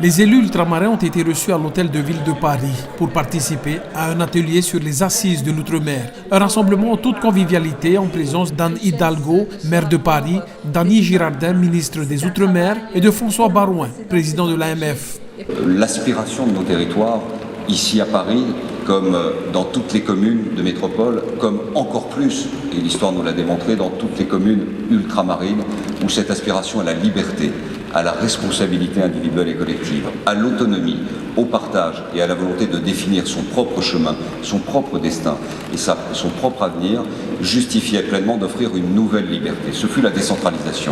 Les élus ultramarins ont été reçus à l'hôtel de ville de Paris pour participer à un atelier sur les assises de l'outre-mer. Un rassemblement en toute convivialité en présence d'Anne Hidalgo, maire de Paris, d'Annie Girardin, ministre des Outre-mer, et de François Barouin, président de l'AMF. L'aspiration de nos territoires, ici à Paris, comme dans toutes les communes de métropole, comme encore plus, et l'histoire nous l'a démontré, dans toutes les communes ultramarines, où cette aspiration à la liberté, à la responsabilité individuelle et collective, à l'autonomie, au partage et à la volonté de définir son propre chemin, son propre destin et son propre avenir, justifiait pleinement d'offrir une nouvelle liberté. Ce fut la décentralisation.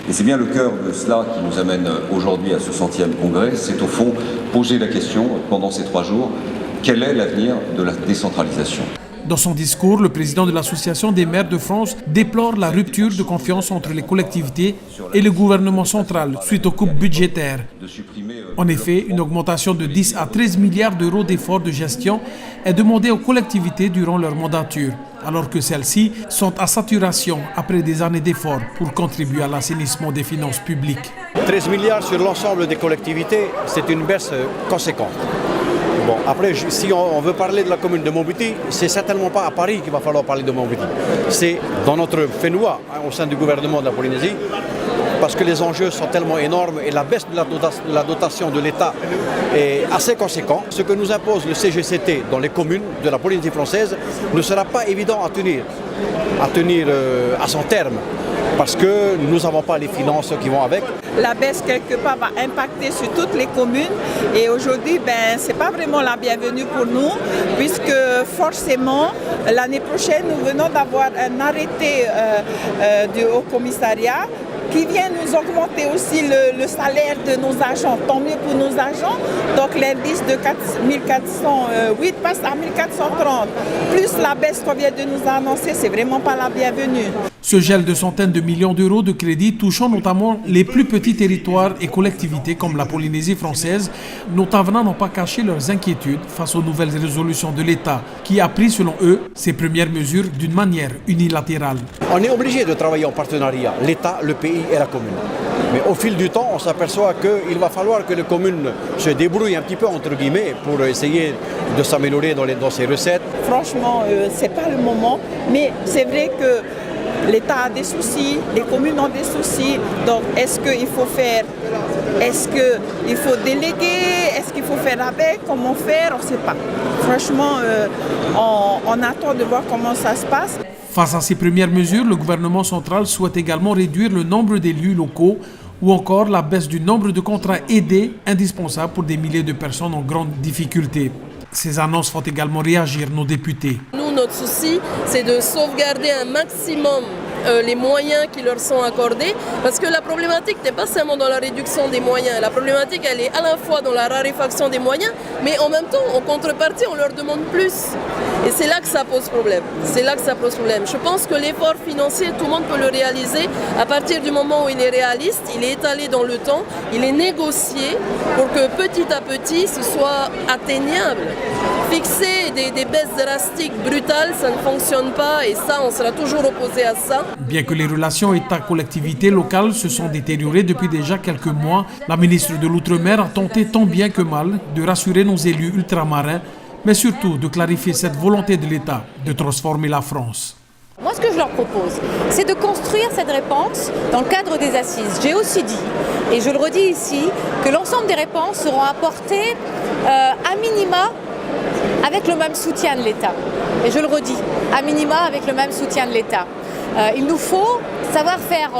Et c'est bien le cœur de cela qui nous amène aujourd'hui à ce 100e congrès, c'est au fond poser la question pendant ces 3 jours, quel est l'avenir de la décentralisation ? Dans son discours, le président de l'Association des maires de France déplore la rupture de confiance entre les collectivités et le gouvernement central suite aux coupes budgétaires. En effet, une augmentation de 10 à 13 milliards d'euros d'efforts de gestion est demandée aux collectivités durant leur mandature, alors que celles-ci sont à saturation après des années d'efforts pour contribuer à l'assainissement des finances publiques. 13 milliards sur l'ensemble des collectivités, c'est une baisse conséquente. Bon, après, si on veut parler de la commune de Montbouty, c'est certainement pas à Paris qu'il va falloir parler de Montbouty. C'est dans notre FENUA, au sein du gouvernement de la Polynésie, parce que les enjeux sont tellement énormes et la baisse de la dotation de l'État est assez conséquente. Ce que nous impose le CGCT dans les communes de la Polynésie française ne sera pas évident à tenir à son terme, parce que nous n'avons pas les finances qui vont avec. La baisse, quelque part, va impacter sur toutes les communes. Et aujourd'hui, ce n'est pas vraiment la bienvenue pour nous, puisque forcément, l'année prochaine, nous venons d'avoir un arrêté du Haut Commissariat qui vient nous augmenter aussi le salaire de nos agents. Tant mieux pour nos agents. Donc l'indice de 1408 passe à 1430. Plus la baisse qu'on vient de nous annoncer, c'est vraiment pas la bienvenue. Ce gel de centaines de millions d'euros de crédits touchant notamment les plus petits territoires et collectivités comme la Polynésie française, nos intervenants n'ont pas caché leurs inquiétudes face aux nouvelles résolutions de l'État qui a pris selon eux ces premières mesures d'une manière unilatérale. On est obligé de travailler en partenariat, l'État, le pays et la commune. Mais au fil du temps, on s'aperçoit qu'il va falloir que les communes se débrouillent un petit peu, entre guillemets, pour essayer de s'améliorer dans ces recettes. Franchement, ce n'est pas le moment, mais c'est vrai que l'État a des soucis, les communes ont des soucis. Donc, est-ce qu'il faut faire? Est-ce qu'il faut déléguer? Est-ce qu'il faut faire avec? Comment faire? On ne sait pas. Franchement, on attend de voir comment ça se passe. Face à ces premières mesures, le gouvernement central souhaite également réduire le nombre d'élus locaux ou encore la baisse du nombre de contrats aidés indispensables pour des milliers de personnes en grande difficulté. Ces annonces font également réagir nos députés. Nous, notre souci, c'est de sauvegarder un maximum les moyens qui leur sont accordés, parce que la problématique n'est pas seulement dans la réduction des moyens, la problématique elle est à la fois dans la raréfaction des moyens, mais en même temps, en contrepartie, on leur demande plus. Et c'est là que ça pose problème. C'est là que ça pose problème. Je pense que l'effort financier, tout le monde peut le réaliser à partir du moment où il est réaliste, il est étalé dans le temps, il est négocié pour que petit à petit ce soit atteignable. Fixer des baisses drastiques, brutales, ça ne fonctionne pas et ça, on sera toujours opposé à ça. Bien que les relations État-collectivités locales se sont détériorées depuis déjà quelques mois, la ministre de l'Outre-mer a tenté tant bien que mal de rassurer nos élus ultramarins, mais surtout de clarifier cette volonté de l'État de transformer la France. Moi, ce que je leur propose, c'est de construire cette réponse dans le cadre des assises. J'ai aussi dit, et je le redis ici, que l'ensemble des réponses seront apportées à minima avec le même soutien de l'État. Et je le redis, à minima avec le même soutien de l'État. Il nous faut savoir faire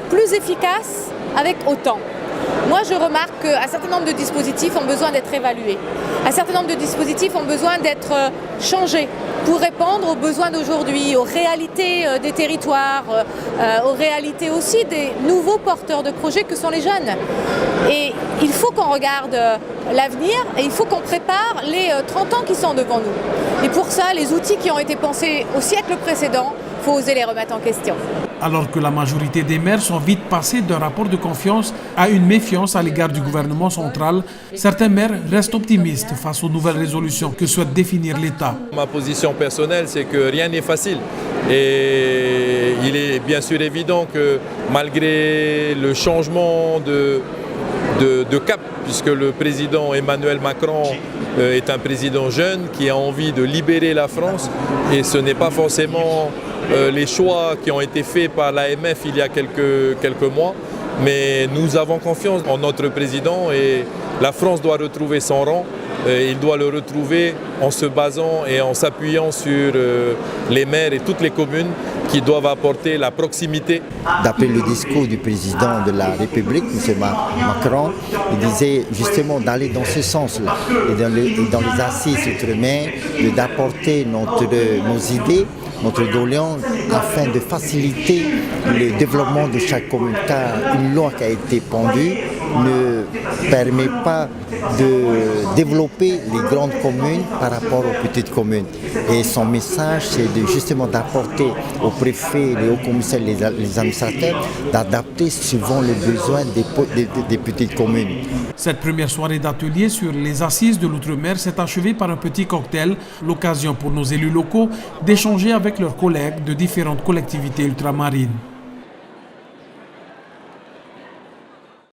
plus efficace avec autant. Moi, je remarque qu'un certain nombre de dispositifs ont besoin d'être évalués. Un certain nombre de dispositifs ont besoin d'être changés pour répondre aux besoins d'aujourd'hui, aux réalités des territoires, aux réalités aussi des nouveaux porteurs de projets que sont les jeunes. Et il faut qu'on regarde l'avenir et il faut qu'on prépare les 30 ans qui sont devant nous. Et pour ça, les outils qui ont été pensés au siècle précédent, il faut oser les remettre en question. Alors que la majorité des maires sont vite passés d'un rapport de confiance à une méfiance à l'égard du gouvernement central, certains maires restent optimistes face aux nouvelles résolutions que souhaite définir l'État. Ma position personnelle, c'est que rien n'est facile. Et il est bien sûr évident que malgré le changement de cap, puisque le président Emmanuel Macron est un président jeune qui a envie de libérer la France, et ce n'est pas forcément les choix qui ont été faits par l'AMF il y a quelques mois, mais nous avons confiance en notre président et la France doit retrouver son rang. Il doit le retrouver en se basant et en s'appuyant sur les maires et toutes les communes qui doivent apporter la proximité. D'après le discours du président de la République, M. Macron, il disait justement d'aller dans ce sens-là et dans les assises outre-mer, d'apporter nos idées, notre doléance afin de faciliter le développement de chaque commune, car une loi qui a été pendue ne permet pas de développer les grandes communes par rapport aux petites communes. Et son message, c'est justement d'apporter aux préfets, les hauts commissaires, les administrateurs, d'adapter suivant les besoins des petites communes. Cette première soirée d'atelier sur les assises de l'outre-mer s'est achevée par un petit cocktail, l'occasion pour nos élus locaux d'échanger avec leurs collègues de différentes collectivités ultramarines.